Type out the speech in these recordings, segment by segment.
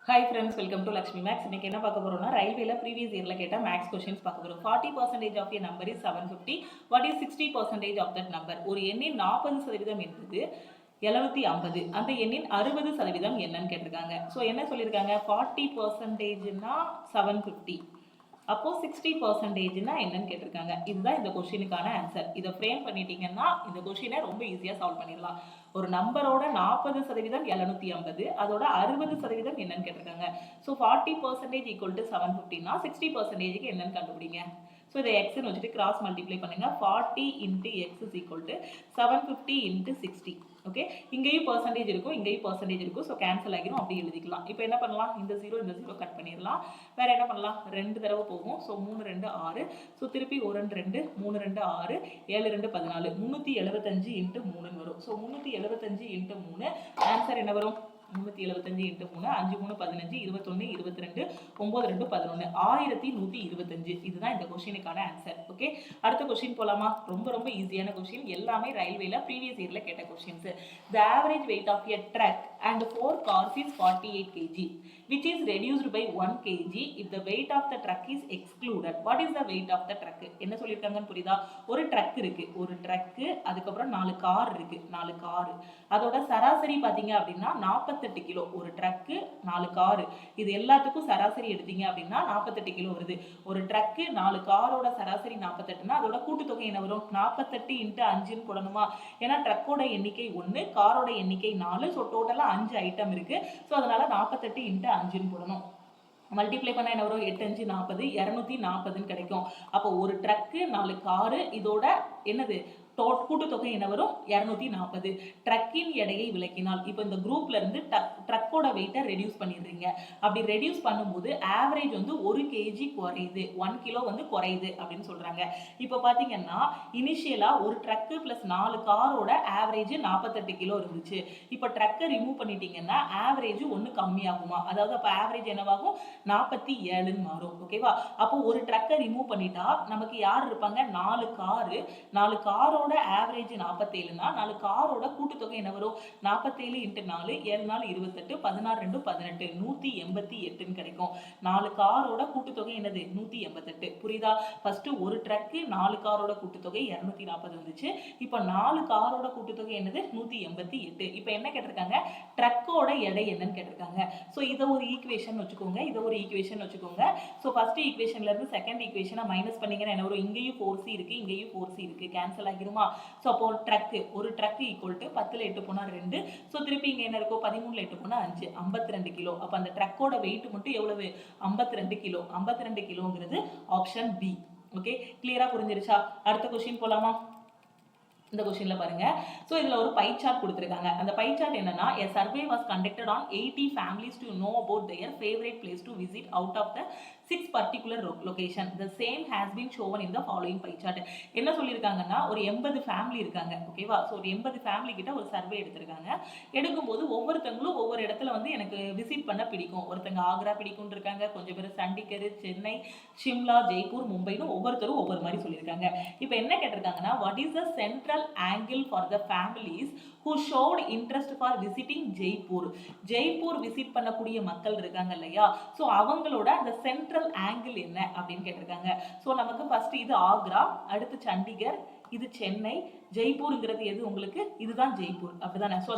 Hi friends, welcome to Lakshmi Max. இன்னைக்கு என்ன பார்க்க போறோம்னா ரயில்வேல ப்ரீவியஸ் இயர்ல கேட்ட மேக்ஸ் கொஸ்டின்ஸ் பார்க்க போறோம். 40% of a number is 750. What is 60% of that number? ஒரு எண்ணின் 40% என்பது 750. அந்த எண்ணின் 60% என்னன்னு கேட்டிருக்காங்க. ஸோ என்ன சொல்லியிருக்காங்க? 40%னா 750. அப்போ 60%னா என்னன்னு கேட்டிருக்காங்க. இதுதான் இந்த கொஸ்டினுக்கான ஆன்சர். இதை ஃப்ரேம் பண்ணிட்டீங்கன்னா இந்த கொஸ்டினை ரொம்ப ஈஸியாக சால்வ் பண்ணிடலாம். ஒரு நம்பரோட 40% 750, அதோட 60% என்னன்னு கேட்டிருக்காங்க. ஸோ 40% ஈக்குவல் டு 750னா 60%க்கு என்னன்னு கண்டுபிடிங்க. ஸோ இதை எக்ஸ்ன்னு வச்சுட்டு கிராஸ் மல்டிப்ளை பண்ணுங்க. 40 into X is equal to 750 into 60. Okay, இங்கேயும் பர்சன்டேஜ் இருக்கும், இங்கேயும் பர்சன்டேஜ் இருக்கும். ஸோ கேன்சல் ஆகிரும், அப்படி எழுதிக்கலாம். இப்போ என்ன பண்ணலாம்? இந்த ஜீரோ கட் பண்ணிடலாம். வேற என்ன பண்ணலாம்? 2 தடவை போகும். ஸோ 3 2 6. ஸோ திருப்பி 1 2 3 2 6 7 2 14 375 இன்ட்டு 3 வரும். ஸோ 375 இன்ட்டு 3 ஆன்சர் என்ன வரும்? 375 இன்ட்டு 3 5 3 15 21 22 9 2 11 1125. இதுதான் இந்த கொஸ்டினுக்கான ஆன்சர். ஓகே, அடுத்த கொஸ்டின் போலாமா? ரொம்ப ரொம்ப ஈஸியான கொஸ்டின். எல்லாமே ரயில்வேல ப்ரீவியஸ் இயர்ல கேட்ட questions. The average weight of a truck and 4 cars is 48 kg, which is reduced by 1 kg if the weight of the truck is excluded. What is the weight of the truck? என்ன சொல்லியிருக்காங்கன்னு புரியுதா? ஒரு drug இருக்கு, ஒரு drug, அதுக்கப்புறம் 4 car இருக்கு, 4 car. அதோட சராசரி பார்த்தீங்க அப்படின்னா 48 கிலோ. ஒரு ட்ரக்கு 4 கார், இது எல்லாத்துக்கும் சராசரி எடுத்தீங்க அப்படின்னா 48 கிலோ வருது. ஒரு ட்ரக்கு 4 காரோட சராசரி 48னா அதோட கூட்டுத்தொகை என்ன வரும்? 48 இன்ட்டு 5ன்னு போடணுமா? ஏன்னா ட்ரக்கோட எண்ணிக்கை 1, காரோட எண்ணிக்கை 4. ஸோ டோட்டலாக 5 ஐட்டம் இருக்கு. ஸோ அதனால 48 இன்ட்டு 5ன்னு போடணும். மல்டிப்ளை பண்ண என்ன வரும்? 8 5 40, 240 கிடைக்கும். அப்போ ஒரு ட்ரக்கு 4 காரு, இதோட என்னது கூட்டுத்தொகை என்ன வரும்? 240. ட்ரக்கின் எடையை விளக்கினால், இப்போ இந்த குரூப்ல இருந்து ட்ரக்கோட வெயிட்டை ரெடியூஸ் பண்ணிடுறீங்க. அப்படி ரெடியூஸ் பண்ணும்போது ஆவரேஜ் வந்து 1 kg குறையுது, 1 கிலோ வந்து குறையுது அப்படின்னு சொல்றாங்க. இப்போ பாத்தீங்கன்னா இனிஷியலா ஒரு ட்ரக்கு பிளஸ் 4 காரோட ஆவரேஜ் 48 கிலோ இருந்துச்சு. இப்போ ட்ரக்கை ரிமூவ் பண்ணிட்டீங்கன்னா ஆவரேஜ் 1 கம்மியாகுமா? அதாவது அப்போ ஆவரேஜ் என்னவாகும்? 47ன்னு மாறும். ஓகேவா? அப்போ ஒரு ட்ரக்கை ரிமூவ் பண்ணிட்டா நமக்கு யார் இருப்பாங்க? 4 காரு. 4 காரோட ஆவரேஜ் 47னா 4 காரோட கூட்டுத்தொகை என்ன வரும்? 47 இன்ட்டு 4 7 4 28 16 2 18 188ன்னு கிடைக்கும். 4 காரோட கூட்டுத்தொகை என்னது? 188. புரியுதா? ஃபர்ஸ்ட் ஒரு ட்ரக்கு 4 காரோட கூட்டுத்தொகை 240 வந்துச்சு. இப்போ 4 காரோட கூட்டுத்தொகை என்னது? 188. இப்போ என்ன கேட்டிருக்காங்க? ட்ரக்கோட எடை என்னன்னு கேட்டிருக்காங்க. ஸோ இதை ஒரு ஈக்குவேஷன் வச்சுக்கோங்க, இதை ஒரு ஈக்குவேஷன் வச்சுக்கோங்க. ஸோ ஃபர்ஸ்ட் ஈக்குவேஷன்ல இருந்து செகண்ட் ஈக்குவேஷனை மைனஸ் பண்ணீங்கன்னா என்ன வரும்? இங்கேயும் 4c இருக்கு, இங்கேயும் 4c இருக்கு, கேன்சல் ஆகிருமா? ஸோ அப்போ ஒரு ட்ரக் ஈக்குவல் டு 10ல் 8 போனா 2. ஸோ திருப்பி இங்கே என்ன இருக்கும்? 13ல் 8 போனா 5, 52 கிலோ. அப்போ அந்த ட்ரக்கோட வெயிட் மட்டும் எவ்வளவு? 52 கிலோ. 52 கிலோங்கிறது ஆப்ஷன் பி. ஓகே, கிளியரா புரிஞ்சிருச்சா? அடுத்த கொஸ்டின் போலாமா? இந்த கொஸ்டின்ல பாருங்க. ஸோ இதுல ஒரு பை சார்ட் கொடுத்துருக்காங்க. அந்த பை சார்ட் என்னன்னா, a survey was conducted on 80 families to know about their favorite place to visit out of the 6 particular location. The same has been shown in the following pie chart. என்ன சொல்லியிருக்காங்கன்னா, ஒரு 80 family இருக்காங்க. ஓகேவா? So ஒரு 80 family கிட்ட ஒரு survey எடுத்திருக்காங்க. எடுக்கும்போது ஒவ்வொருத்தங்களும் ஒவ்வொரு இடத்துல வந்து எனக்கு விசிட் பண்ண பிடிக்கும். ஒருத்தங்க ஆக்ரா பிடிக்கும்னு இருக்காங்க, கொஞ்சம் பேர் சண்டிகர், சென்னை, ஷிம்லா, ஜெய்ப்பூர், மும்பைன்னு ஒவ்வொருத்தரும் ஒவ்வொரு மாதிரி சொல்லியிருக்காங்க. இப்போ என்ன கேட்டிருக்காங்கன்னா, what is the central angle for the families who showed interest for visiting Jaipur? Jaipur visit பண்ணக்கூடிய மக்கள் இருக்காங்க இல்லையா? ஸோ அவங்களோட அந்த சென்ட்ரல் ஆங்கிள் என்ன அப்படின்னு கேட்டிருக்காங்க. ஸோ நமக்கு ஃபர்ஸ்ட் இது ஆக்ரா, அடுத்து சண்டிகர், இது சென்னை, ஜெய்ப்பூருங்கிறது எது உங்களுக்கு? இதுதான் ஜெய்ப்பூர், அப்படிதானே? ஸோ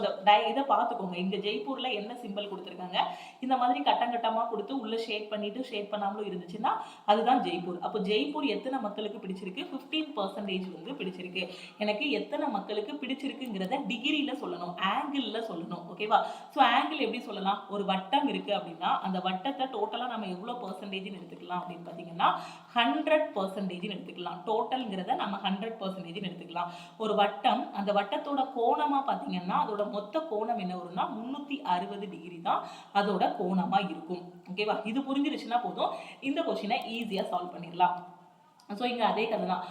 இதை பார்த்துக்கோங்க. இங்க ஜெய்ப்பூர்ல என்ன சிம்பிள் கொடுத்துருக்காங்க? இந்த மாதிரி கட்டங்கட்டமா கொடுத்து உள்ள ஷேட் பண்ணிட்டு ஷேட் பண்ணாமலும் இருந்துச்சுன்னா அதுதான் ஜெய்ப்பூர். அப்போ ஜெய்ப்பூர் எத்தனை மக்களுக்கு பிடிச்சிருக்கு? 15% வந்து பிடிச்சிருக்கு. எனக்கு எத்தனை மக்களுக்கு பிடிச்சிருக்குங்கிறத டிகிரியில சொல்லணும், ஆங்கிள் சொல்லணும். ஓகேவா? ஸோ ஆங்கிள் எப்படி சொல்லலாம்? ஒரு வட்டம் இருக்கு அப்படின்னா அந்த வட்டத்தை டோட்டலா நம்ம எவ்வளவு பர்சன்டேஜ் எடுத்துக்கலாம் அப்படின்னு பாத்தீங்கன்னா 100% எடுத்துக்கலாம். டோட்டல்ங்கிறத நம்ம 100% எடுத்துக்கலாம். ஒரு வட்டம், அந்த வட்டத்தோட கோணமா பாத்தீங்கன்னா அதோட மொத்த கோணம் என்ன வரும்னா 360 டிகிரி தான் அதோட கோணமா இருக்கும். ஓகேவா? இது புரிஞ்சிருச்சுன்னா போதும், இந்த கொஸ்டினை ஈஸியா சால்வ் பண்ணிடலாம். ஸோ இங்கே அதே கதை தான்.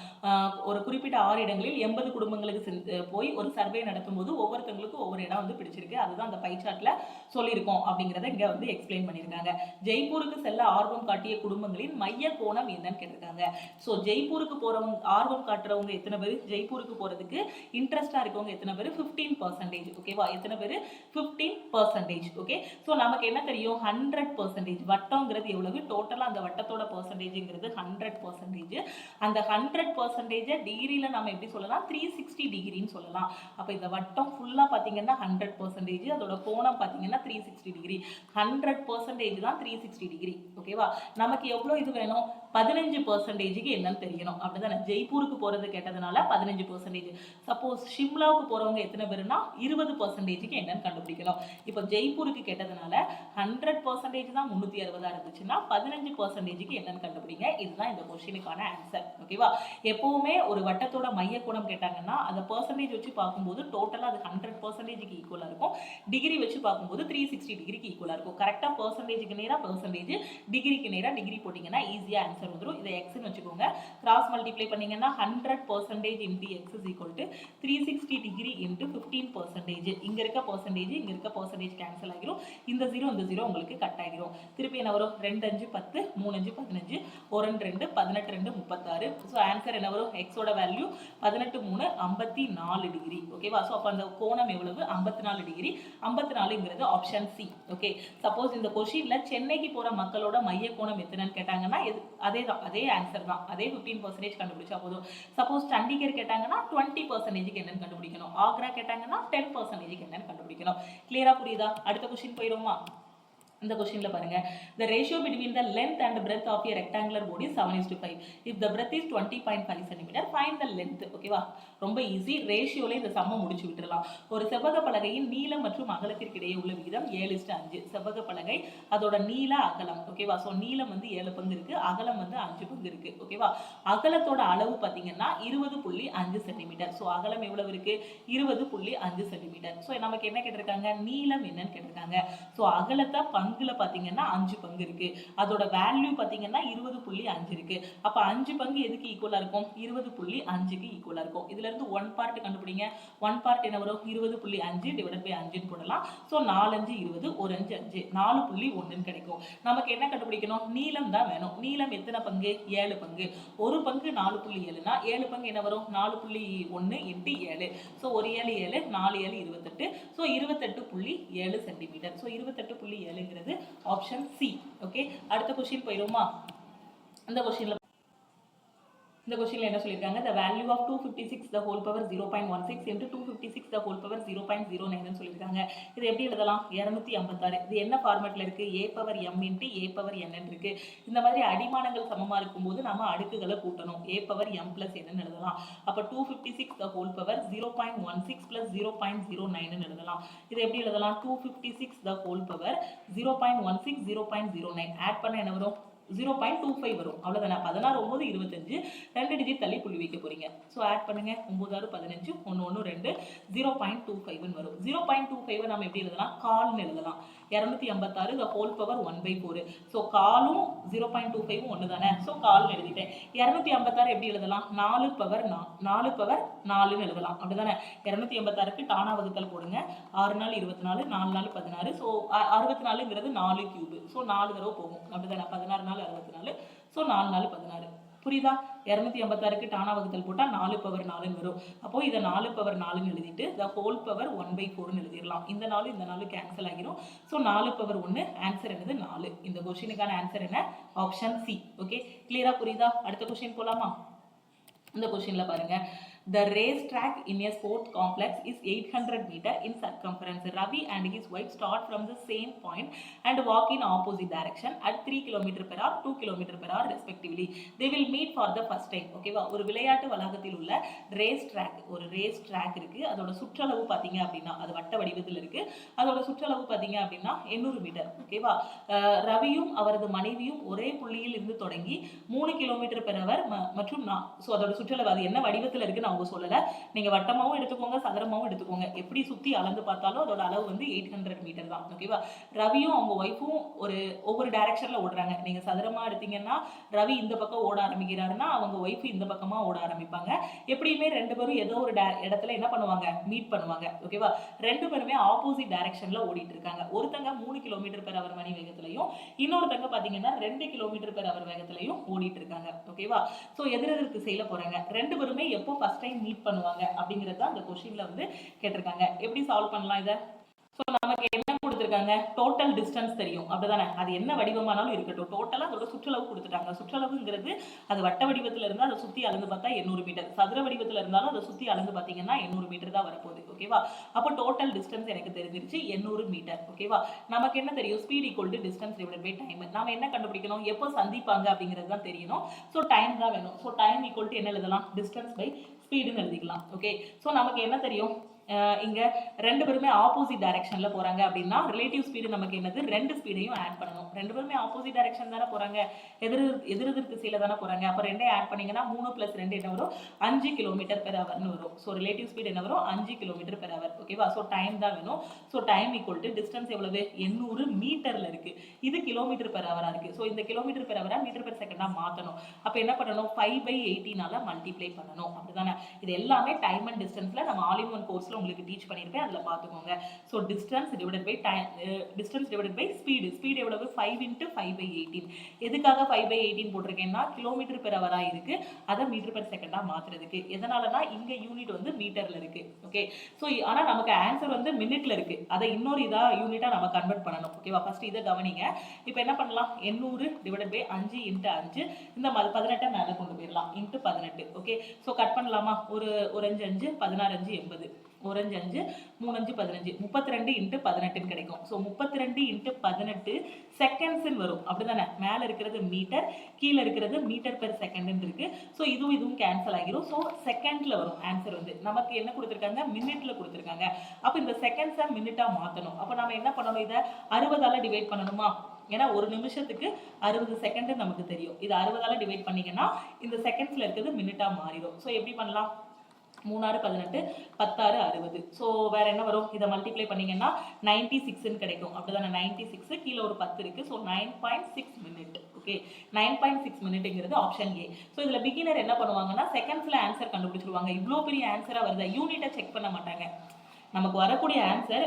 ஒரு குறிப்பிட்ட 6 இடங்களில் 80 குடும்பங்களுக்கு போய் ஒரு சர்வே நடத்தும் போது ஒவ்வொருத்தவங்களுக்கும் ஒவ்வொரு இடம் வந்து பிடிச்சிருக்கு. அதுதான் அந்த பை சார்ட்ல சொல்லியிருக்கோம் அப்படிங்கிறத இங்கே வந்து எக்ஸ்பிளைன் பண்ணியிருக்காங்க. ஜெய்ப்பூருக்கு செல்ல ஆர்வம் காட்டிய குடும்பங்களின் மைய கோணம் என்னன்னு கேட்டிருக்காங்க. ஸோ ஜெய்ப்பூருக்கு போறவங்க, ஆர்வம் காட்டுறவங்க எத்தனை பேர், ஜெய்ப்பூருக்கு போறதுக்கு இன்ட்ரெஸ்டா இருக்கவங்க எத்தனை பேர், 15%. ஓகேவா? எத்தனை பேர், 15%. ஓகே. ஸோ நமக்கு என்ன தெரியும், 100%. வட்டம்ங்கிறது எவ்வளவு, டோட்டலா அந்த வட்டத்தோட பர்சன்டேஜ்ங்கிறது 100%. அந்த 100% டிகிரியில நம்ம எப்படி சொல்லலாம், 360 டிகிரின்னு சொல்லலாம். அப்ப இந்த வட்டம் ஃபுல்லா பாத்தீங்கன்னா 100%, அதோட கோணம் பாத்தீங்கன்னா 360 டிகிரி. 100% தான் 360 டிகிரி. ஓகேவா? நமக்கு எவ்வளவு இது வேணும், 15%க்கு என்னன்னு தெரியணும். அப்படிதானே? ஜெய்ப்பூருக்கு போறது கேட்டதுனால 15%. சப்போஸ் ஷிம்லாவுக்கு போறவங்க எத்தனை பேருனா 20%க்கு என்னன்னு கண்டுபிடிக்கணும். இப்போ ஜெய்ப்பூருக்கு கேட்டதுனால 100% தான் 360 இருந்துச்சுன்னா 15%க்கு என்னன்னு கண்டுபிடிங்க. இதுதான் இந்த கொஸ்டினுக்கான ஆன்சர். ஓகேவா? எப்பவுமே ஒரு வட்டத்தோட மைய கோணம் கேட்டாங்கன்னா அந்த பர்சன்டேஜ் வச்சு பார்க்கும்போது டோட்டலா அது 100%க்கு ஈக்குவலா இருக்கும். டிகிரி வச்சு பார்க்கும்போது 360 டிகிரிக்கு ஈக்குவலா இருக்கும். கரெக்டா பர்சன்டேஜ்க்கு நேரா பர்சன்டேஜ், டிகிரிக்கு நேரா டிகிரி போட்டீங்கன்னா ஈஸியா ஆன்சர் வந்துரும். இதை எக்ஸ்னு வச்சுக்கோங்க. கிராஸ் மல்டிப்ளை பண்ணீங்கன்னா 100% into x is equal to 360 degree into 15%. இங்க இருக்க பர்சன்டேஜ், இங்க இருக்க பர்சன்டேஜ் கேன்சல் ஆகிரும். இந்த 0 இந்த 0 உங்களுக்கு கட் ஆகிரும். திருப்பி என்ன வரும், 2 5 10, 3 5 15, 1 2 18 2 36. ஸோ ஆன்சர் என்ன வரும், எக்ஸோட வேல்யூ 18 3 54 டிகிரி. ஓகேவா? ஸோ அப்போ அந்த கோணம் எவ்வளவு, 54 டிகிரி. 54ங்கிறது ஆப்ஷன் சி. ஓகே. சப்போஸ் இந்த கொஸ்டின்ல சென்னைக்கு போற மக்களோட மைய கோணம் எத்தனைன்னு கேட்டாங்கன்னா அதே தான், அதே ஆன்சர் தான், அதே 15% கண்டுபிடிச்சா போதும். சப்போஸ் சண்டிகர் கேட்டாங்கன்னா 20%க்கு என்னன்னு கண்டுபிடிக்கணும். ஆக்ரா கேட்டாங்கன்னா 10%க்கு என்னன்னு கண்டுபிடிக்கணும். கிளியரா புரியுதா? அடுத்த கொஸ்டின் போயிடுவோமா? இந்த கொஸ்டின்ல பாருங்க, the ratio between the length and breadth of a rectangular board is 7:5. if the breadth is 20.5 cm, find the length. ஓகேவா? ரொம்ப ஈஸி. ரேஷியோல இந்த சம்ம முடிச்சு விட்டுறலாம். ஒரு செவ்வக பலகையின் நீளம் மற்றும் அகலத்திற்கு இடையே உள்ள விகிதம் 7:5. செவ்வக பலகை அதோட நீள அகலம். ஓகேவா? ஸோ நீளம் வந்து 7 பங்கு இருக்கு, அகலம் வந்து 5 பங்கு இருக்கு. ஓகேவா? அகலத்தோட அளவு பாத்தீங்கன்னா 20.5 சென்டிமீட்டர். ஸோ அகலம் எவ்வளவு இருக்கு, 20.5 சென்டிமீட்டர். ஸோ நமக்கு என்ன கேட்டிருக்காங்க, நீளம் என்னன்னு கேட்டிருக்காங்க. ஸோ அகலத்தை பங்குல பாத்தீங்கன்னா 5 பங்கு இருக்கு, அதோட வேல்யூ பாத்தீங்கன்னா 20.5 இருக்கு. அப்ப 5 பங்கு எதுக்கு ஈக்குவலா இருக்கும், 20.5க்கு ஈக்குவலா இருக்கும். இதுல இருந்து 1 பார்ட் கண்டுபிடிங்க. 1 பார்ட் என்ன வரும், 20.5 டிவைடட் பை 5 போடலாம். சோ 4 5 20, 1 5 5, 4.1 கிடைக்கும். நமக்கு என்ன கண்டுபிடிக்கணும், நீளம் தான் வேணும். நீளம் எத்தனை பங்கு, 7 பங்கு. ஒரு பங்கு 4.7னா 7 பங்கு என்ன வரும், 4.1 into 7. So 1 7 7, 4 7 28. So 28.7 centimetre. So 28.7ங்கிறது ஆப்ஷன் சி. ஓகே. அடுத்த கொஸ்டின் போயிடுமா? இந்த கொஸ்டின்ல என்ன சொல்லிருக்காங்க, the value of 256 the whole power 0.16 into 256 the whole power 0.09 ன்னு சொல்லிருக்காங்க. இது எப்படி எழுதலாம், 256. இது என்ன ஃபார்மட்ல இருக்கு, a power m into a power n இருக்கு. இந்த மாதிரி அடிமானங்கள் சமமா இருக்கும்போது நம்ம அடுக்குகளை கூட்டணும். a power m plus n ன்னு எழுதலாம். அப்ப 256 the whole power 0.16 plus 0.09 ன்னு எழுதலாம். இது எப்படி எழுதலாம், 256 the whole power 0.16 0.09 ஆட் பண்ண என்ன வரும், 0.25 வரும். அவ்வளவுதானே? 16 9 25, 2 டிஜிட் தள்ளி புள்ளி வைக்க போறீங்க. சோ ஆட் பண்ணுங்க. 9 6 15, 1 1 2, 0.25 வரும். 0.25 நாம எப்படி எழுதலாம், கால்னு எழுதலாம். 256 the whole power 1/4. சோ காலும் 0.25 ஒன்னு தானே. சோ கால்னு எழுதிட்டேன். 256 எப்படி எழுதலாம், 4 பவர் 4ன்னு எழுதலாம். அப்படிதானே? 256க்கு டானா வகுத்தல் போடுங்க. 6 நாள் 24, 4 நாள் 16. So 64ங்கிறது 4 cube. சோ 4 தடவை போகும். அப்படிதானே? 16 நாள் 64. சோ 4 நாள் 16. புரியுதா? 256க்கு டானா வகுத்தல் போட்டா 4 பவர் 4ன்னு வரும். அப்போ இதை 4 பவர் 4ன்னு எழுதிட்டு the whole power 1/4ன்னு எழுதிடலாம். இந்த 4 கேன்சல் ஆகிரும். ஸோ 4 பவர் 1, ஆன்சர் என்னது 4. இந்த கொஸ்டினுக்கான ஆன்சர் என்ன, ஆப்ஷன் சி. ஓகே. கிளியரா புரியுதா? அடுத்த கொஸ்டின் போலாமா? இந்த கொஸ்டின்ல பாருங்க, the race track in a sport complex is 800 meter in circumference. Ravi and his wife start from the same point and walk in opposite direction at 3 km/h, 2 km/h respectively. They will meet for the first time. ஓகேவா? ஒரு விளையாட்டு வளாகத்தில் உள்ள race track, ஒரு race track இருக்கு. அதோட சுற்றளவு பாத்தீங்க அப்படின்னா, அது வட்ட வடிவத்தில் இருக்கு. அதோட சுற்றளவு பாத்தீங்க அப்படின்னா 800 மீட்டர். ஓகேவா? ரவியும் அவரது மனைவியும் ஒரே புள்ளியில் இருந்து தொடங்கி 3 km/h மற்றும் அதோட சுற்றளவு அது என்ன வடிவத்தில் இருக்கு நான் அவங்க சொல்லலை. நீங்கள் வட்டமாகவும் எடுத்துக்கோங்க, சதுரமாகவும் எடுத்துக்கோங்க, எப்படி சுற்றி அளந்து பார்த்தாலும் அதோட அளவு வந்து 800 மீட்டர் தான். ஓகேவா? ரவியும் அவங்க ஒய்ஃபும் ஒவ்வொரு டைரக்ஷனில் ஓடுறாங்க. நீங்கள் சதுரமாக எடுத்தீங்கன்னா ரவி இந்த பக்கம் ஓட ஆரம்பிக்கிறாருன்னா அவங்க ஒய்ஃபு இந்த பக்கமாக ஓட ஆரம்பிப்பாங்க. எப்படியுமே ரெண்டு பேரும் ஏதோ ஒரு இடத்துல என்ன பண்ணுவாங்க, மீட் பண்ணுவாங்க. ஓகேவா? ரெண்டு பேருமே ஆப்போசிட் டைரக்ஷனில் ஓடிட்டு இருக்காங்க. ஒருத்தங்க 3 கிலோமீட்டர் பெர் அவர் மணி வேகத்திலையும், இன்னொருத்தங்க பார்த்தீங்கன்னா 2 கிலோமீட்டர் பெர் அவர் வேகத்திலையும் ஓடிட்டு இருக்காங்க. ஓகேவா? ஸோ எதிரெதிர் திசையில் போகிறாங்க. ரெண்டு பேருமே எப்போ ஃபர்ஸ்ட் டைம் மீட் பண்ணுவாங்க அப்படிங்கிறது தான் அந்த கொஸ்டின்ல வந்து கேட்டிருக்காங்க. எப்படி சால்வ் பண்ணலாம் இதை? ஸோ நமக்கு என்ன கொடுத்துருக்காங்க, டோட்டல் டிஸ்டன்ஸ் தெரியும் அப்படிதானே, அது என்ன வடிவமானாலும் இருக்கட்டும், டோட்டலாக அதோட சுற்றளவு கொடுத்துட்டாங்க. சுற்றளவுங்கிறது அது வட்ட வடிவத்தில் இருந்தால் அதை சுற்றி அளந்து பார்த்தா 800 மீட்டர், சதுர வடிவத்தில் இருந்தாலும் அதை சுற்றி அளந்து பார்த்தீங்கன்னா 800 மீட்டர் தான் வரப்போகுது. ஓகேவா? அப்போ டோட்டல் டிஸ்டன்ஸ் எனக்கு தெரிஞ்சிருச்சு 800 மீட்டர். ஓகேவா? நமக்கு என்ன தெரியும், speed equal to distance divided by time. நாம என்ன கண்டுபிடிக்கணும், எப்போ சந்திப்பாங்க அப்படிங்கிறது தான் தெரியணும். ஸோ டைம் தான் வேணும். ஸோ டைம் ஈக்குவல் டு என்ன எழுதலாம், டிஸ்டன்ஸ் பை ஸ்பீடுன்னு எழுதிக்கலாம். ஓகே, ஸோ நமக்கு என்ன தெரியும், இங்க ரெண்டு பேருமே ஆப்போசிட் டைரக்ஷன்ல போறாங்க அப்படின்னா ரிலேட்டிவ் ஸ்பீடு நமக்கு என்னது, ரெண்டு ஸ்பீடையும் ஆட் பண்ணணும். ரெண்டு பேருமே ஆப்போசிட் டைரக்ஷன் தானே போறாங்க, எதிரெதிர் திசையில தானே போறாங்க. அப்ப ரெண்டே ஆட் பண்ணீங்கன்னா 3 + 2 என்ன வரும், 5 கிலோமீட்டர் பெர் ஹவர்னு வரும். ஸோ ரிலேட்டிவ் ஸ்பீட் என்ன வரும், 5 கிலோமீட்டர் பெர் ஹவர். ஓகேவா? ஸோ டைம் தான் வேணும். So time equal to distance எவ்வளவு, 800 மீட்டர்ல இருக்கு, இது கிலோமீட்டர் பெர் ஹவரா இருக்கு. ஸோ இந்த kilometre per Howrah metre per செகண்டா மாத்தணும். அப்ப என்ன பண்ணணும், 5/18 மல்டிப்ளை பண்ணணும். அப்படிதானே? இது எல்லாமே டைம் அண்ட் டிஸ்டன்ஸ்ல நம்ம ஆல் இன் ஒன் கோர்ஸ்ல உங்களுக்கு டீச் பண்ணிருக்கேன், அதுல பாத்துக்கோங்க. So distance divided by time, distance divided by speed. Speed எவ்வளவு, 5 × 5/18. எதுக்காக 5/18 போட்டிருக்கேன்னா கிலோமீட்டர் பெர் ஹவரா இருக்கு, அதை மீட்டர் பெர் செகண்டா மாத்துறதுக்கு. எதனாலனா இங்க யூனிட் வந்து மீட்டர்ல இருக்கு. ஓகே, சோ ஆனா நமக்கு ஆன்சர் வந்து மினிட்ல இருக்கு, அதை இன்னொரு இதா யூனிட்டா நம்ம கன்வெர்ட் பண்ணணும். ஓகேவா? ஃபர்ஸ்ட் இதை கவனிங்க. இப்போ என்ன பண்ணலாம், 800 டிவைடட் பை 5 × 5, இந்த 18 மேல கொண்டு போயிடலாம், × 18. ஓகே, சோ கட் பண்ணலாமா, ஒரு 5 5 16 5 80, 1 5 5 3 5 15, 32 × 18 கிடைக்கும். ஸோ 32 × 18 செகண்ட்ஸ் வரும். அப்படிதானே? மேல இருக்கிறது மீட்டர், கீழே இருக்கிறது மீட்டர் பெர் செகண்ட் இருக்கு. ஸோ இதுவும் கேன்சல் ஆகிரும். ஸோ செகண்ட்ல வரும் ஆன்சர் வந்து. நமக்கு என்ன கொடுத்துருக்காங்க, மினிட்ல கொடுத்துருக்காங்க. அப்போ இந்த செகண்ட்ஸை மினிட்டா மாற்றணும். அப்போ நம்ம என்ன பண்ணணும், இதை 60ஆல டிவைட் பண்ணணுமா, ஏன்னா ஒரு நிமிஷத்துக்கு 60 செகண்ட் நமக்கு தெரியும். இது 60ஆல டிவைட் பண்ணீங்கன்னா இந்த செகண்ட்ஸ்ல இருக்கிறது மினிட்டா மாறிடும். ஸோ எப்படி பண்ணலாம், 3 6 18, 10 6 60. ஸோ வேற என்ன வரும், இதை மல்டிப்ளை பண்ணீங்கன்னா 96 கிடைக்கும். அப்படிதானே? 96, கீழே ஒரு 10 இருக்கு. So 9.6 minute. ஓகே, 9.6 மினிட்ங்கிறது ஆப்ஷன் ஏ. ஸோ இதுல பிகினர் என்ன பண்ணுவாங்கன்னா செகண்ட்ஸ்ல ஆன்சர் கண்டுபிடிச்சிருவாங்க. இவ்வளோ பெரிய ஆன்சரா வருதா, யூனிட்டை செக் பண்ண மாட்டாங்க. நமக்கு வரக்கூடிய ஆன்சர்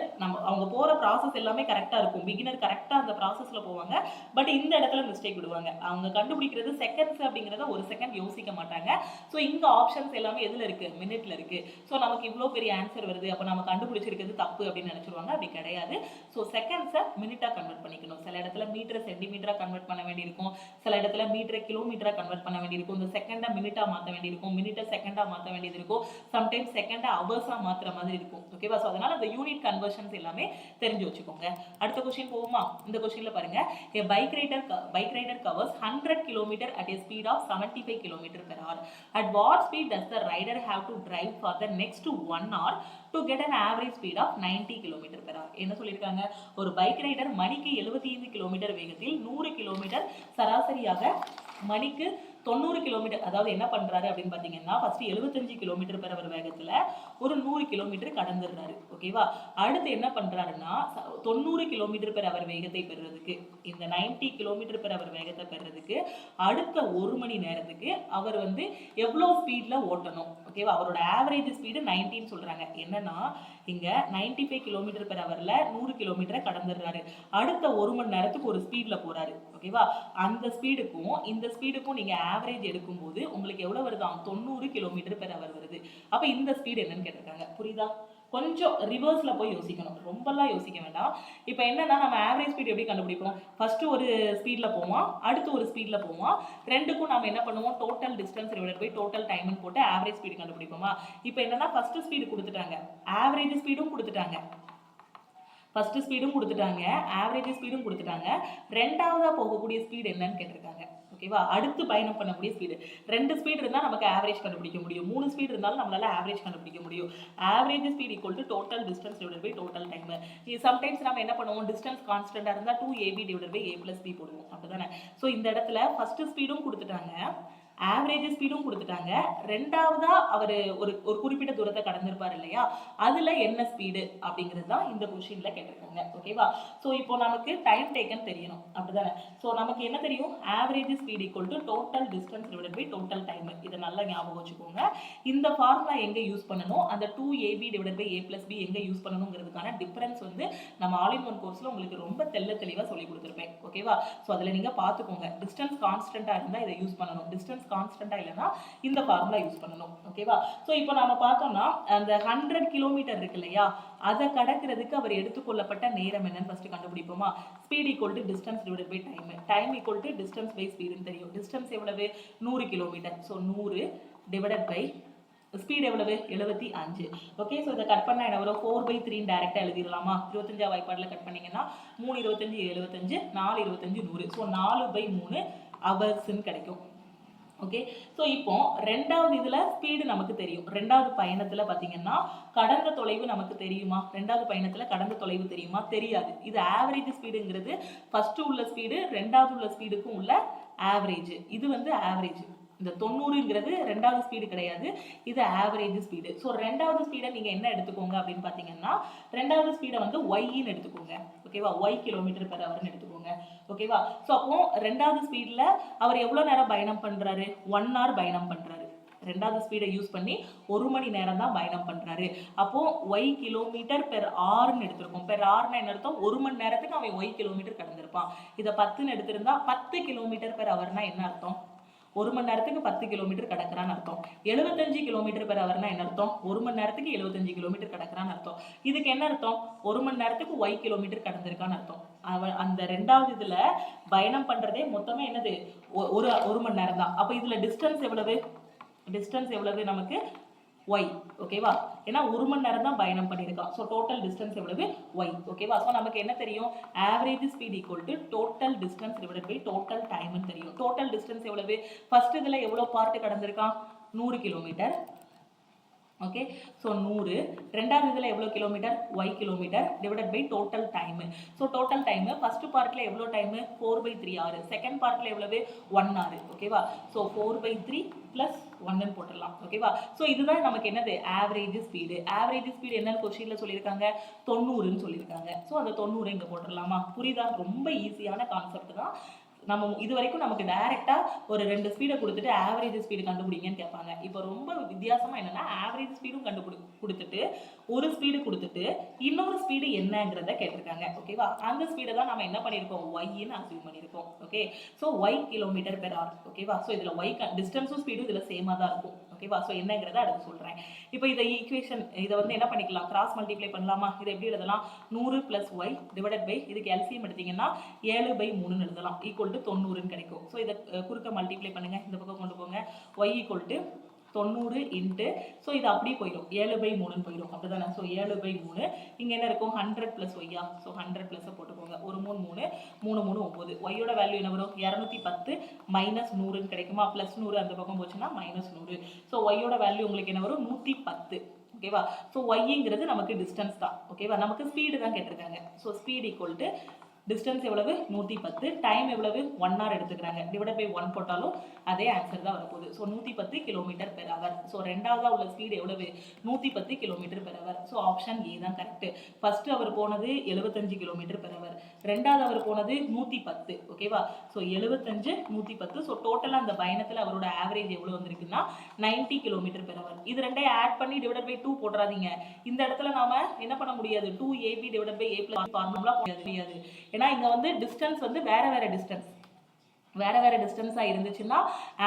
அவங்க போற ப்ராசஸ் எல்லாமே கரெக்டா இருக்கும். பிகினர் கரெக்டா அந்த ப்ராசஸ்ல போவாங்க. பட் இந்த இடத்துல மிஸ்டேக் விடுவாங்க. அவங்க கண்டுபிடிக்கிறது செகண்ட்ஸ் அப்படிங்கிறத ஒரு செகண்ட் யோசிக்க மாட்டாங்க. ஸோ இங்க ஆப்ஷன்ஸ் எல்லாமே எதுல இருக்கு, மினிட்ல இருக்கு. ஸோ நமக்கு இவ்வளோ பெரிய ஆன்சர் வருது, அப்போ நம்ம கண்டுபிடிச்சிருக்கிறது தப்பு அப்படின்னு நினைச்சிருவாங்க. அப்படி கிடையாது. ஸோ செகண்ட்ஸை மினிட்டா கன்வெர்ட் பண்ணிக்கணும். சில இடத்துல மீட்டரை சென்டிமீட்டரா கன்வெர்ட் பண்ண வேண்டியிருக்கும், சில இடத்துல மீட்டரை கிலோமீட்டரா கன்வெர்ட் பண்ண வேண்டியிருக்கும், இந்த செகண்டா மினிட்டா மாற்ற வேண்டியிருக்கும், மினிட்டை செகண்டா மாற்ற வேண்டியது இருக்கும், சம்டைம்ஸ் செகண்டா அவர்ஸா மாற்றுற மாதிரி இருக்கும். ஓகேவா? ஸோ அதனால அந்த யூனிட் கன்வர்ஷன்ஸ் எல்லாமே தெரிஞ்சு வச்சுக்கோங்க. அடுத்த கொஸ்டின் போவோமா? இந்த கொஸ்டின்ல பாருங்க, a bike rider covers 100 km at a speed of 75 km per hour. At what speed does the rider have to drive for the next 1 hour to get an average speed of 90 km per hour? என்ன சொல்லியிருக்காங்க, ஒரு bike rider மணிக்கு 75 kilometre வேகத்தில் 100 kilometre சராசரியாக மணிக்கு 90 kilometre, அதாவது என்ன பண்றாரு அப்படின்னு பாத்தீங்கன்னா ஃபர்ஸ்ட் 75 கிலோமீட்டர் பெர் அவர் வேகத்துல ஒரு 100 கிலோமீட்டர் கடந்துடுறாரு. ஓகேவா? அடுத்து என்ன பண்றாருன்னா 90 கிலோமீட்டர் பெர் அவர் வேகத்தை பெறுறதுக்கு, இந்த 90 கிலோமீட்டர் பெர் அவர் வேகத்தை பெறுறதுக்கு அடுத்த 1 மணி நேரத்துக்கு அவர் வந்து எவ்வளவு ஸ்பீட்ல ஓட்டணும். ஓகேவா? அவரோட ஆவரேஜ் ஸ்பீடு 90 சொல்றாங்க. என்னன்னா இங்க 95 கிலோமீட்டர் பெர் அவர்ல 100 கிலோமீட்டரை கடந்துடுறாரு. அடுத்த 1 மணி நேரத்துக்கு ஒரு ஸ்பீட்ல போறாரு. ஓகேவா? அந்த ஸ்பீடுக்கும் இந்த ஸ்பீடுக்கும் நீங்க ஆவரேஜ் எடுக்கும்போது உங்களுக்கு எவ்வளவு வருது, 90 கிலோமீட்டர் பெர் அவர் வருது. அப்ப இந்த ஸ்பீடு என்னன்னு கேட்டிருக்காங்க. புரியுதா? கொஞ்சம் ரிவர்ஸ்ல போய் யோசிக்கணும், ரொம்பலாம் யோசிக்க வேண்டாம். இப்போ என்னன்னா நம்ம ஆவரேஜ் ஸ்பீட் எப்படி கண்டுபிடிப்போம், ஃபர்ஸ்ட் ஒரு ஸ்பீட்ல போவோம், அடுத்து ஒரு ஸ்பீட்ல போவோம். ரெண்டுக்கும் நம்ம என்ன பண்ணுவோம், total distance divided by total டைம்னு போட்டு ஆவரேஜ் ஸ்பீடு கண்டுபிடிப்போமா. இப்போ என்னன்னா ஃபர்ஸ்ட் ஸ்பீடு கொடுத்துட்டாங்க, ஆவரேஜ் ஸ்பீடும் கொடுத்துட்டாங்க, ஃபர்ஸ்ட் ஸ்பீடும் கொடுத்துட்டாங்க, ஆவரேஜ் ஸ்பீடும் கொடுத்துட்டாங்க. ரெண்டாவதா போகக்கூடிய ஸ்பீடு என்னன்னு கேட்டிருக்காங்க. ஓகேவா? அடுத்து பயணம் பண்ணக்கூடிய ஸ்பீடு. 2 ஸ்பீடு இருந்தால் நமக்கு ஆவரேஜ் கண்டுபிடிக்க முடியும், 3 ஸ்பீடு இருந்தாலும் நம்மளால ஆவரேஜ் கண்டுபிடிக்க முடியும். Average speed equal to total distance divided by total time. Sometimes நம்ம என்ன பண்ணுவோம், டிஸ்டன்ஸ் கான்ஸ்டன்டா இருந்தால் 2ab divided by a + b போடுவோம். அப்படிதானே? ஸோ இந்த இடத்துல ஃபர்ஸ்ட் ஸ்பீடும் கொடுத்துட்டாங்க, ஆவரேஜ் ஸ்பீடும் கொடுத்துட்டாங்க, ரெண்டாவதா அவர் ஒரு ஒரு குறிப்பிட்ட தூரத்தை கடந்திருப்பார் இல்லையா, அதுல என்ன ஸ்பீடு அப்படிங்கிறது தான் இந்த கொஸ்டின்ல கேட்டிருக்காங்க. ஓகேவா? ஸோ இப்போ நமக்கு டைம் டேக்கன் தெரியணும், அப்படிதானே? ஸோ நமக்கு என்ன தெரியும்? Average speed equal to total distance divided by total time. இதை நல்லா ஞாபகம் வச்சுக்கோங்க. இந்த ஃபார்முலா எங்க யூஸ் பண்ணணும், அந்த 2ab divided by a plus b எங்க யூஸ் பண்ணணுங்கிறதுக்கான டிஃபரன்ஸ் வந்து நம்ம ஆல் இன் ஒன் கோர்ஸ்ல உங்களுக்கு ரொம்ப தெளிவா சொல்லி கொடுத்துருப்பேன். ஓகேவா? ஸோ அதில் நீங்க பார்த்துக்கோங்க. டிஸ்டன்ஸ் கான்ஸ்டன்டா இருந்தா இதை யூஸ் பண்ணணும், டிஸ்டன்ஸ் கான்ஸ்டன்டா இல்லைன்னா இந்த ஃபார்முலா யூஸ் பண்ணணும். ஓகேவா? ஸோ இப்போ நம்ம பார்த்தோம்னா அந்த 100 கிலோமீட்டர் இருக்கு இல்லையா, அதை கடக்கிறதுக்கு அவர் எடுத்துக்கொள்ளப்பட்ட நேரம் என்னன்னு ஃபர்ஸ்ட் கண்டுபிடிப்போமா? Speed equal to distance divided by time. Time equal to distance by ஸ்பீடுன்னு தெரியும். டிஸ்டன்ஸ் எவ்வளவு? 100 kilometre. So 100 divided by speed எவ்வளவு? 75. ஓகே, ஸோ இதை கட் பண்ணா என்ன வரும்? 4/3 டைரக்டா எழுதிடலாமா? 25 வாய்ப்பாடுல கட் பண்ணீங்கன்னா 3 25 75, 4 25 100. ஸோ 4/3 ஹவர்ஸ்ன்னு கிடைக்கும். ஓகே, ஸோ இப்போ ரெண்டாவது இதுல ஸ்பீடு நமக்கு தெரியும். ரெண்டாவது பயணத்துல பாத்தீங்கன்னா கடந்த தொலைவு நமக்கு தெரியுமா? ரெண்டாவது பயணத்துல கடந்த தொலைவு தெரியுமா? தெரியாது. இது ஆவரேஜ் ஸ்பீடுங்கிறது ஃபர்ஸ்ட் உள்ள ஸ்பீடு ரெண்டாவது உள்ள ஸ்பீடுக்கும் உள்ள ஆவரேஜ். இது வந்து ஆவரேஜ். இந்த 90ங்கிறது ரெண்டாவது ஸ்பீடு கிடையாது, இது ஆவரேஜ் ஸ்பீடு. ஸோ ரெண்டாவது ஸ்பீடை நீங்க என்ன எடுத்துக்கோங்க அப்படின்னு பாத்தீங்கன்னா, ரெண்டாவது ஸ்பீடை வந்து ஒய்ன்னு எடுத்துக்கோங்க. ஓகேவா? ஒய் கிலோமீட்டர் பெர் ஹவர்னு எடுத்துக்கோங்க. ஓகேவா? ஸோ அப்போ ரெண்டாவது ஸ்பீட்ல அவர் எவ்வளவு நேரம் பயணம் பண்றாரு? 1 hour பயணம் பண்றாரு. ரெண்டாவது ஸ்பீடை யூஸ் பண்ணி 1 மணி நேரம் தான் பயணம் பண்றாரு. அப்போ ஒய் கிலோமீட்டர் பெர் ஹவர்னு எடுத்திருக்கோம். பெர் ஹவர்னா என்ன அர்த்தம்? 1 மணி நேரத்துக்கு அவன் ஒய் கிலோமீட்டர் கடந்திருப்பான். இதை 10ன்னு எடுத்திருந்தா 10 கிலோமீட்டர் பெர் ஹவர்னா என்ன அர்த்தம்? 1 மணி நேரத்துக்கு 10 கிலோமீட்டர் கடக்கிறான்னு அர்த்தம். 75 கிலோமீட்டர் பெர் ஹவர்னா என்ன அர்த்தம்? 1 மணி நேரத்துக்கு 75 கிலோமீட்டர் கடக்கிறான்னு அர்த்தம். இதுக்கு என்ன அர்த்தம்? 1 மணி நேரத்துக்கு ஒய் கிலோமீட்டர் கடந்திருக்கான்னு அர்த்தம். அந்த ரெண்டாவது இதுல பயணம் பண்றதே மொத்தமே என்னது? ஒரு மணி நேரம் தான். அப்ப இதுல டிஸ்டன்ஸ் எவ்வளவு? டிஸ்டன்ஸ் எவ்வளவு நமக்கு? ஒய். ஓகேவா? ஏன்னா 1 மணி நேரம் தான் பயணம் பண்ணியிருக்கான். ஸோ டோட்டல் டிஸ்டன்ஸ் எவ்வளவு? ஒய். ஓகேவா? ஸோ நமக்கு என்ன தெரியும்? Average speed equal to total distance divided by total டைம்னு தெரியும். டோட்டல் டிஸ்டன்ஸ் எவ்வளவு? ஃபர்ஸ்ட் இதுல எவ்வளவு பார்ட் கடந்திருக்கான்? 100 கிலோமீட்டர். Okay, so 100. ரெண்டாவது இதில் எவ்வளோ kilometre? Y kilometre divided by total time. So total time first பார்ட்டில் எவ்வளோ டைமு? 4/3 hour. செகண்ட் பார்ட்டில் எவ்வளவு? 1 hour. ஓகேவா? ஸோ 4/3 + 1ன்னு போட்டுடலாம். ஓகேவா? ஸோ இதுதான் நமக்கு என்னது? Average speed. ஆவரேஜ் ஸ்பீடு என்னன்னு கொஸ்டின்ல சொல்லியிருக்காங்க? 90ன்னு சொல்லியிருக்காங்க. ஸோ அந்த 90 இங்கே போட்டுடலாமா? புரியுதா? ரொம்ப ஈஸியான கான்செப்ட் தான். நம்ம இது வரைக்கும் நமக்கு டைரக்டா ஒரு 2 ஸ்பீடை கொடுத்துட்டு ஆவரேஜ் ஸ்பீடு கண்டுபிடிங்கன்னு கேட்பாங்க. இப்போ ரொம்ப வித்தியாசமா என்னன்னா, ஆவரேஜ் ஸ்பீடும் கொடுத்துட்டு ஒரு ஸ்பீடு கொடுத்துட்டு இன்னொரு ஸ்பீடு என்னங்கிறத கேட்டிருக்காங்க. ஓகேவா? அந்த ஸ்பீடை தான் நம்ம என்ன பண்ணியிருக்கோம்? ஒய்ன்னு அசியூம் பண்ணியிருக்கோம். Okay, so Y kilometre per hour. ஓகேவா? ஸோ இதுல ஒய் டிஸ்டன்ஸும் ஸ்பீடும் இதுல சேமா தான் இருக்கும். ஓகேவா? ஸோ என்னங்கிறத அடுத்து சொல்றேன். இப்போ இதை ஈக்குவேஷன் இதை வந்து என்ன பண்ணிக்கலாம்? கிராஸ் மல்டிப்ளை பண்ணலாமா? இதை எப்படி எழுதலாம்? 100 + y டிவைடட் பை இதுக்கு எல்சிஎம் எடுத்தீங்கன்னா 7/3ன்னு எழுதலாம். ஈக்குவல் டு 90ன்னு கிடைக்கும். ஸோ இதை குறுக்க மல்டிப்ளை பண்ணுங்க, இந்த பக்கம் கொண்டு போங்க. y equal to 90 into, so இது அப்படியே போயிடும், 7/3ன்னு போயிடும். அப்படிதானே? ஸோ 7/3 இங்கே என்ன இருக்கும்? 100 + ஒய்யா? ஸோ 100 + போட்டுக்கோங்க. 1 3 3 3 3 9. ஒய்யோட வேல்யூ என்ன வரும்? 210 - 100ன்னு கிடைக்குமா? +100 அந்த பக்கம் போச்சுன்னா -100. ஸோ ஒய்யோட வேல்யூ உங்களுக்கு என்ன வரும்? 110. ஓகேவா? ஸோ ஒய்ங்கிறது நமக்கு டிஸ்டன்ஸ் தான். ஓகேவா? நமக்கு ஸ்பீடு தான் கேட்டிருக்காங்க. So speed equal to distance எவ்வளவு? 110. டைம் எவ்வளவு? 1 hour எடுத்துக்கிறாங்க. டிவைட் பை 1 போட்டாலும் அதே ஆன்சர் தான் வரப்போகுது. So 110 kilometre per hour. So ரெண்டாவதா உள்ள ஸ்பீடு எவ்வளவு? 110 kilometre per hour. So option A தான் கரெக்ட். ஃபர்ஸ்ட் அவர் போனது 75 கிலோமீட்டர் பெர் ஹவர். ரெண்டாவது அவர் போனது 110. ஓகேவா? ஸோ 75 110. ஸோ டோட்டலா அந்த பயணத்துல அவரோட ஆவரேஜ் எவ்வளவு வந்திருக்குன்னா 90 கிலோமீட்டர் பெர் ஹவர். இது ரெண்டையும் ஆட் பண்ணி டிவைட் பை 2 போட்டுறாதீங்க. இந்த இடத்துல நாம என்ன பண்ண முடியாது? 2ab divide by a + formula போட முடியாது. ஏன்னா இங்க வந்து டிஸ்டன்ஸ் வந்து வேற டிஸ்டன்ஸா இருந்துச்சுன்னா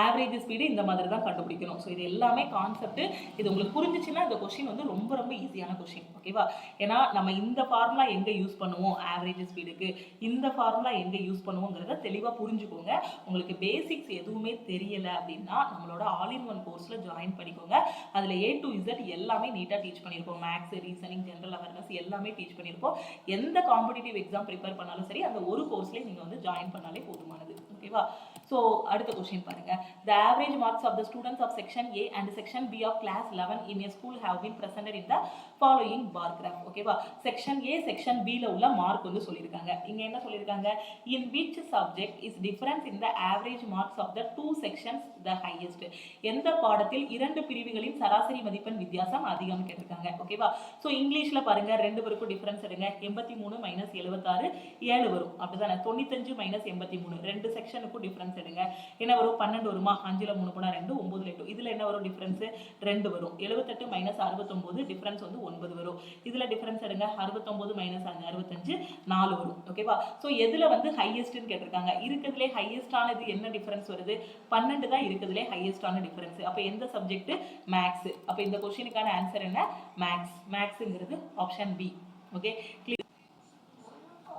ஆவரேஜ் ஸ்பீடு இந்த மாதிரி தான் கண்டுபிடிக்கணும். ஸோ இது எல்லாமே கான்செப்ட். இது உங்களுக்கு புரிஞ்சிச்சுன்னா இந்த கொஸ்டின் வந்து ரொம்ப ரொம்ப ஈஸியான கொஸ்டின். ஓகேவா? ஏன்னா நம்ம இந்த ஃபார்முலா எங்க யூஸ் பண்ணுவோம் ஆவரேஜ் ஸ்பீடுக்கு, இந்த ஃபார்முலா எங்க யூஸ் பண்ணுவோங்கிறத தெளிவா புரிஞ்சுக்கோங்க. உங்களுக்கு பேசிக்ஸ் எதுவுமே தெரியல அப்படின்னா நம்மளோட ஆல் இன் ஒன் கோர்ஸ்ல ஜாயின் பண்ணிக்கோங்க. அதுல A to Z எல்லாமே நீட்டா டீச் பண்ணியிருக்கோம். மேக்ஸ், ரீசனிங், ஜெனரல் அவேர்னஸ் எல்லாமே டீச் பண்ணியிருக்கோம். எந்த காம்படிட்டிவ் எக்ஸாம் ப்ரிப்பேர் பண்ணாலும் சரி அந்த ஒரு கோர்ஸ்லேயே நீங்க வந்து ஜாயின் பண்ணாலே போதுமானது. ஓகேவா? ஸோ அடுத்த கொஸ்டின் பாருங்க. The average marks of the students of section A and section B of class 11 in a school have been presented in the following bar graph. ஓகேவா, செக்ஷன் A செக்ஷன் B ல உள்ள mark வந்து சொல்லியிருக்காங்க. இங்க என்ன சொல்லியிருக்காங்க, in which subject is difference in the average marks of the two sections the highest. எந்த பாடத்தில் இரண்டு பிரிவுகளின் சராசரி மதிப்பெண் வித்தியாசம் அதிகம் கேட்டிருக்காங்க. ஓகேவா, ஸோ இங்கிலீஷ்ல பாருங்க, ரெண்டு பேருக்கும் டிஃபரன்ஸ் எடுங்க. 83 மைனஸ் 76 7 வரும். அப்படிதானே, 95 மைனஸ் 83 ரெண்டு செக்ஷனுக்கும் டிஃபரன்ஸ் எடுங்க. என்ன வரும், 12 வருமா, 5ல 3 போனா 2, 9ல 8. இதுல என்ன வரும் டிஃபரன்ஸ், 2 வரும். 78 மைனஸ் 69 டிஃபரன்ஸ் வந்து 9 வரும். இதுல டிஃபரன்ஸ் எடுங்க, 69 மைனஸ் 65 4 வரும். ஓகேவா, ஸோ எதுல வந்து ஹையஸ்ட்னு கேட்டிருக்காங்க. இருக்கிறதுலே ஹையஸ்டானது என்ன டிஃபரன்ஸ் வருது, 12 தான் இருக்கிறதுலே ஹையஸ்டான டிஃபரன்ஸ். அப்ப எந்த சப்ஜெக்ட், மேக்ஸ். அப்ப இந்த கொஸ்டினுக்கான ஆன்சர் என்ன, மேக்ஸ். மேக்ஸ்ங்கிறது ஆப்ஷன் பி. ஓகே,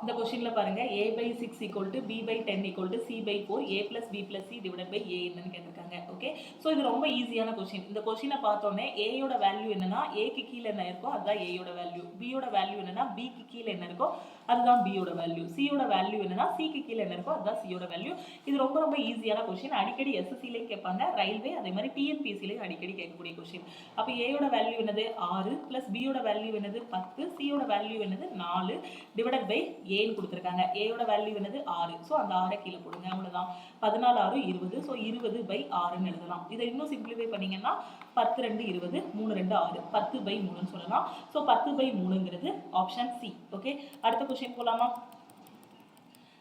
இந்த கொஸ்டின்ல பாருங்க, a by 6 equal to b by 10 equal to c by 4 a plus b plus c divided by a என்னன்னு கேட்டிருக்காங்க. ஓகே, ஸோ இது ரொம்ப ஈஸியான கொஸ்டின். இந்த கொஸ்டினை பார்த்தோன்னே a யோட வேல்யூ என்னன்னா a க்கு கீழே என்ன இருக்கோ அதுதான் a யோட வேல்யூ, b யோட வேல்யூ என்னன்னா b க்கு கீழே என்ன இருக்கோ அதுதான் b யோட வேல்யூ, c யோட வேல்யூ என்னன்னா c க்கு கீழே என்ன இருக்கோ அதுதான் c யோட வேல்யூ. இது ரொம்ப ரொம்ப ஈஸியான கொஸ்டின். அடிக்கடி எஸ்எஸ்சிலையும் கேட்பாங்க, ரயில்வே அதே மாதிரி டிஎன்பிஎஸ்சிலையும் அடிக்கடி கேட்கக்கூடிய கொஸ்டின். அப்ப a யோட வேல்யூ என்னது 6 பிளஸ் b யோட வேல்யூ என்னது 10, c யோட வேல்யூ என்னது 4 டிவைடட் பை ஏன்னு கொடுத்துருக்காங்க. ஏயோட வேல்யூ என்னது 6, ஸோ அந்த 6 கீழே போடுங்க. அவ்வளோதான், 14 6 20, ஸோ 20 பை 6ன்னு எழுதலாம். இதை இன்னும் சிம்பிளிஃபை பண்ணீங்கன்னா 10 2 20 3 2 6 10 பை 3ன்னு சொல்லலாம். ஸோ 10 பை 3ங்கிறது ஆப்ஷன் சி. ஓகே, அடுத்த கொஸ்டின் போலாமா.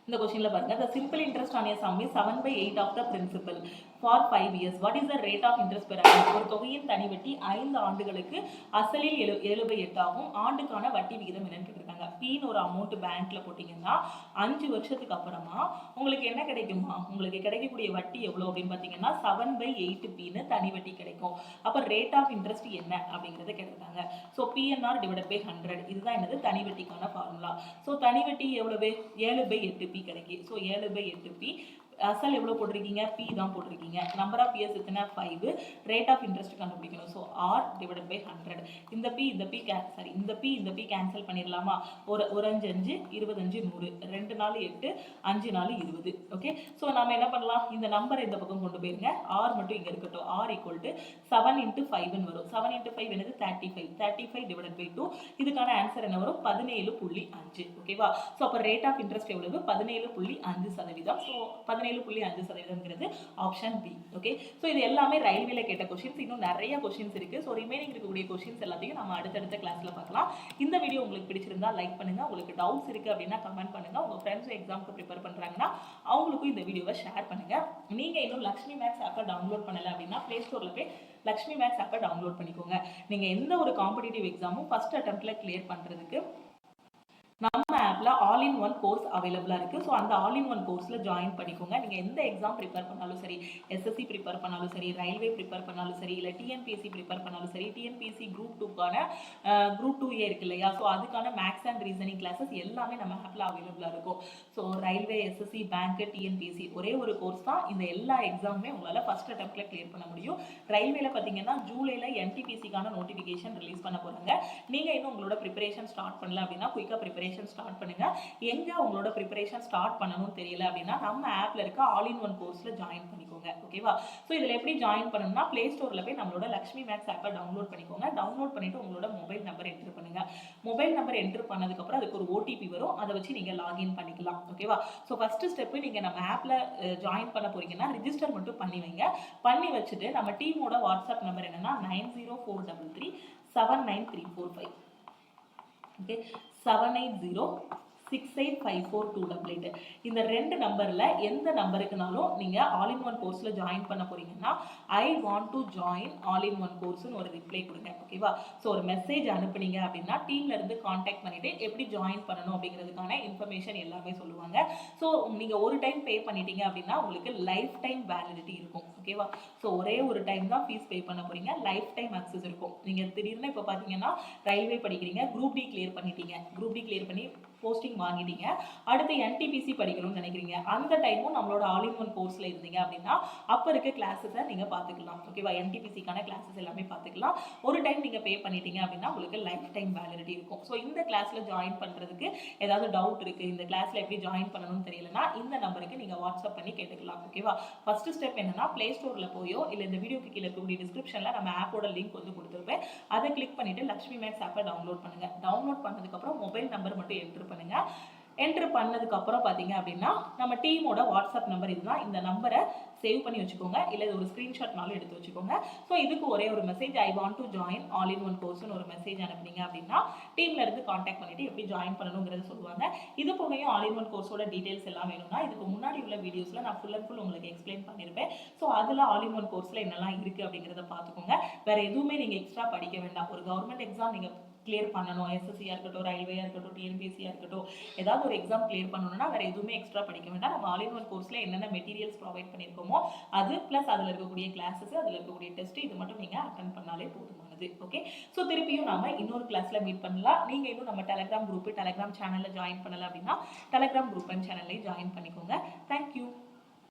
இந்த கொஸ்டின்ல பாருங்க, the simple interest on a sum is 7/8 of the principal for 5 years. What is the rate of interest per annum? ஒரு தொகையின் தனி வட்டி 5 ஆண்டுகளுக்கு அசலில் 7/8 ஆகும். ஆண்டுக்கான வட்டி விகிதம் என்னன்னு கேட்டிருக்காங்க. பீன்னு ஒரு அமௌண்ட் பேங்க்ல போட்டீங்கன்னா 5 வருஷத்துக்கு அப்புறமா உங்களுக்கு என்ன கிடைக்குமா, உங்களுக்கு கிடைக்கக்கூடிய வட்டி எவ்வளவு அப்படின்னு பாத்தீங்கன்னா 7/8 பீன்னு தனி வட்டி கிடைக்கும். அப்ப ரேட் ஆஃப் இன்ட்ரெஸ்ட் என்ன அப்படிங்கறத கேட்டிருக்காங்க. ஸோ PNR டிவைடட் பை 100 இதுதான் என்னது தனி வட்டிக்கான ஃபார்முலா. ஸோ தனி வட்டி எவ்வளவு, 7/8 பி கிடைக்கும். So 7/8 P. அசல் எவ்வளவு போட்டிருக்கீங்க, பி தான் போட்டிருக்கீங்க. நம்பர் ஆஃப் இயர்ஸ் எத்தனை, 5. ரேட் ஆஃப் இன்ட்ரெஸ்ட் கண்டுபிடிக்கணும். So R divided by 100. இந்த பி இந்த பி கேன்சல் பண்ணிடலாமா. ஒரு 5 5 25 100, 2 4 8 5 4 20. ஓகே, ஸோ நாம என்ன பண்ணலாம், இந்த நம்பர் இந்த பக்கம் கொண்டு போயிருங்க, ஆர் மட்டும் இங்க இருக்கட்டும். ஆர் ஈக்குவல் டு 7 × 5 வரும். 7 × 5 என்னது 35 டிவைடட் பை 2. இதுக்கான ஆன்சர் என்ன வரும், 17.5. ஓகேவா, ஸோ அப்போ ரேட் ஆஃப் இன்ட்ரெஸ்ட் எவ்வளவு, 17.5%. ஸோ 17.5%ங்கிறது ஆப்ஷன் பி. ஓகே, ஸோ இது எல்லாமே ரயில்வேல கேட்ட கொஸ்டின்ஸ். இன்னும் நிறைய கொஸ்டின்ஸ் இருக்கு. ஸோ ரிமைனிங் இருக்கக்கூடிய கொஸ்டின்ஸ் எல்லாத்தையும் நம்ம அடுத்தடுத்த கிளாஸ்ல பார்க்கலாம். இந்த வீடியோ உங்களுக்கு பிடிச்சிருந்தா லைக் பண்ணுங்க. உங்களுக்கு டவுட்ஸ் இருக்கு அப்படின்னா கமெண்ட் பண்ணுங்க. உங்க ஃப்ரெண்ட்ஸ் எக்ஸாம்க்கு ப்ரிப்பேர் பண்றாங்கன்னா அவங்களுக்கும் இந்த வீடியோவை ஷேர் பண்ணுங்க. நீங்க இன்னும் லக்ஷ்மி மேக்ஸ் ஆப்பை டவுன்லோட் பண்ணல அப்படின்னா பிளே ஸ்டோர்ல போய் லக்ஷ்மி மேக்ஸ் ஆப்பை டவுன்லோட் பண்ணிக்கோங்க. நீங்க எந்த ஒரு காம்படிட்டிவ் எக்ஸாமும் ஃபர்ஸ்ட் அட்டெம்ப்ட்ல கிளியர் பண்றதுக்கு நம்ம ஆப்ல ஆல் இன் ஒன் கோர்ஸ் அவைலபிளா இருக்கு. ஸோ அந்த ஆல் இன் ஒன் கோர்ஸ்ல ஜாயின் பண்ணிக்கோங்க. நீங்க எந்த எக்ஸாம் ப்ரிப்பேர் பண்ணாலும் சரி, எஸ்எஸ்சி ப்ரிப்பேர் பண்ணாலும் சரி, ரயில்வே ப்ரிப்பேர் பண்ணாலும் சரி, இல்லை டிஎன்பிஎஸ்சி ப்ரிப்பேர் பண்ணாலும் சரி, டிஎன்பிஎஸ்சி குரூப் 2க்கான குரூப் 2A இருக்கு இல்லையா, ஸோ அதுக்கான மேக்ஸ் அண்ட் ரீசனிங் கிளாஸஸ் எல்லாமே நம்ம ஆப்ல அவைலபிளா இருக்கும். So railway, SSC, bank, TNPSC ஒரே ஒரு கோர்ஸ் தான். இந்த எல்லா எக்ஸாமுமே உங்களால ஃபர்ஸ்ட் அட்டெம்ப்ட்ல கிளியர் பண்ண முடியும். ரயில்வேல பாத்தீங்கன்னா ஜூலைல என்டிபிசிக்கான நோட்டிபிகேஷன் ரிலீஸ் பண்ண போறாங்க. நீங்க இன்னும் உங்களோட ப்ரிப்பரேஷன் ஸ்டார்ட் பண்ணல அப்படின்னா குயிக்கா ப்ரிப்பரேஷன் ஸ்டார்ட் பண்ணுங்க. எங்க உங்களோட ப்ரிப்பரேஷன் ஸ்டார்ட் பண்ணணும்னு தெரியல அப்படின்னா நம்ம ஆப்ல இருக்க ஆல் இன் ஒன் கோர்ஸ்ல ஜாயின் பண்ணிக்கோங்க. ஓகேவா, ஸோ இதுல எப்படி ஜாயின் பண்ணணும்னா பிளே ஸ்டோர்ல போய் நம்மளோட லக்ஷ்மி மேக்ஸ் ஆப்பை டவுன்லோட் பண்ணிக்கோங்க. டவுன்லோட் பண்ணிட்டு உங்களோட மொபைல் நம்பர் என்டர் பண்ணுங்க. மொபைல் நம்பர் என்டர் பண்ணதுக்கு அப்புறம் அதுக்கு ஒரு ஓடிபி வரும். அதை வச்சு நீங்க லாகின் பண்ணிக்கலாம். ஓகேவா, ஸோ ஃபர்ஸ்ட் ஸ்டெப் நீங்க நம்ம ஆப்ல ஜாயின் பண்ண போறீங்கன்னா ரிஜிஸ்டர் மட்டும் பண்ணி வைங்க. பண்ணி வச்சுட்டு நம்ம டீமோட வாட்ஸ்அப் நம்பர் என்னன்னா 9043379345. ஓகே, 7806854288. இந்த ரெண்டு நம்பர்ல எந்த நம்பருக்குனாலும் நீங்க ஆல் இன் ஒன் கோர்ஸ்ல ஜாயின் பண்ண போறீங்கன்னா I want to join all in one கோர்ஸ்னு ஒரு ரிப்ளை கொடுங்க. ஓகேவா, ஸோ ஒரு மெசேஜ் அனுப்புனீங்க அப்படின்னா டீம்ல இருந்து கான்டாக்ட் பண்ணிட்டு எப்படி ஜாயின் பண்ணணும் அப்படிங்கிறதுக்கான இன்ஃபர்மேஷன் எல்லாமே சொல்லுவாங்க. ஸோ நீங்க ஒரு டைம் பே பண்ணிட்டீங்க அப்படின்னா உங்களுக்கு லைஃப் டைம் வேலிடிட்டி இருக்கும். ஓகேவா, ஸோ ஒரே ஒரு டைம் தான் ஃபீஸ் பே பண்ண போறீங்க. லைஃப் டைம் அக்சஸ் இருக்கும். நீங்க திடீர்னு இப்போ பாத்தீங்கன்னா ரயில்வே படிக்கிறீங்க, குரூப் டி கிளியர் பண்ணிட்டீங்க. குரூப் டி கிளியர் பண்ணி போஸ்டிங் வாங்கிட்டீங்க, அடுத்து என்டிபிசி படிக்கணும்னு நினைக்கிறீங்க, அந்த டைமும் நம்மளோட ஆல் இன் ஒன் கோர்ஸில் இருந்தீங்க அப்படின்னா அப்போ இருக்க கிளாஸஸை நீங்கள் பார்த்துக்கலாம். ஓகேவா? என்டிபிசிக்கான கிளாஸஸ் எல்லாமே பார்த்துக்கலாம். ஒரு டைம் நீங்கள் பே பண்ணிட்டீங்க அப்படின்னா உங்களுக்கு லைஃப் டைம் வேலிடிட்டி இருக்கும். ஸோ இந்த கிளாஸில் ஜாயின் பண்ணுறதுக்கு ஏதாவது டவுட் இருக்குது, இந்த கிளாஸில் எப்படி ஜாயின் பண்ணணும்னு தெரியலனா இந்த நம்பருக்கு நீங்கள் வாட்ஸ்அப் பண்ணி கேட்டுக்கலாம். ஓகேவா? ஃபர்ஸ்ட் ஸ்டெப் என்னன்னா, ப்ளே ஸ்டோரில் போயோ இல்லை இந்த வீடியோக்கு கீழே இருக்கக்கூடிய டிஸ்கிரிப்ஷனில் நம்ம ஆப்போட லிங்க் வந்து கொடுத்துருப்பேன். அதை கிளிக் பண்ணிட்டு லக்ஷ்மி மேக்ஸ் ஆப்பை டவுன்லோட் பண்ணுங்க. டவுன்லோட் பண்ணதுக்கப்புறம் மொபைல் நம்பர் மட்டும் என்டர் பண்ணுங்க. என்ட்ரு பண்ணதுக்கப்புறம் பார்த்தீங்க அப்படின்னா நம்ம டீமோட வாட்ஸ்அப் நம்பர் இதுதான். இந்த நம்பரை சேவ் பண்ணி வச்சுக்கோங்க, இல்லை இது ஒரு ஸ்க்ரீன்ஷாட்னாலும் எடுத்து வச்சுக்கோங்க. ஸோ இதுக்கு ஒரே ஒரு message, I want to join all in one கோர்ஸ்னு ஒரு மெசேஜ் அனுப்புனீங்க அப்படின்னா டீம்ல இருந்து காண்டாக்ட் பண்ணிட்டு எப்படி ஜாயின் பண்ணணுங்கிறத சொல்லுவாங்க. இது போகையும் ஆல் இன் ஒன் கோர்ஸோட டீடைல்ஸ் எல்லாம் வேணும்னா இதுக்கு முன்னாடி உள்ள வீடியோஸ்ல நான் ஃபுல் அண்ட் ஃபுல் உங்களுக்கு எக்ஸ்பிளைன் பண்ணியிருப்பேன். ஸோ அதில் ஆல் இன் ஒன் கோர்ஸ்ல என்னெல்லாம் இருக்கு அப்படிங்கிறத பார்த்துக்கோங்க. வேற எதுவுமே நீங்க எக்ஸ்ட்ரா படிக்க வேண்டாம். ஒரு கவர்மெண்ட் எக்ஸாம் நீங்க கிளியர் பண்ணணும், எஸ்எஸ்சியா இருக்கட்டும், ரயில்வேயா இருக்கட்டும், டிஎன்பிஎஸ்சியா இருக்கட்டும், ஏதாவது ஒரு எக்ஸாம் கிளியர் பண்ணணும்னா வேற எதுவுமே எக்ஸ்ட்ரா படிக்க வேண்டாம். நம்ம ஆல் இன் ஒன் கோர்ஸ்ல என்னென்ன மெட்டீரியல்ஸ் ப்ரொவைட் பண்ணியிருக்கோமோ அது பிளஸ் அதில் இருக்கக்கூடிய கிளாஸஸ், அதில் இருக்கக்கூடிய டெஸ்ட், இது மட்டும் நீங்க அட்டென்ட் பண்ணாலே போதுமானது. ஓகே? ஸோ திருப்பியும் நாம இன்னொரு கிளாஸ்ல மீட் பண்ணலாம். நீங்க இன்னும் நம்ம டெலிகிராம் குரூப், டெலிகிராம் சேனல்ல ஜாயின் பண்ணல அப்படின்னா டெலிகிராம் குரூப் அண்ட் சேனல்லையும் ஜாயின் பண்ணிக்கோங்க. தேங்க்யூ.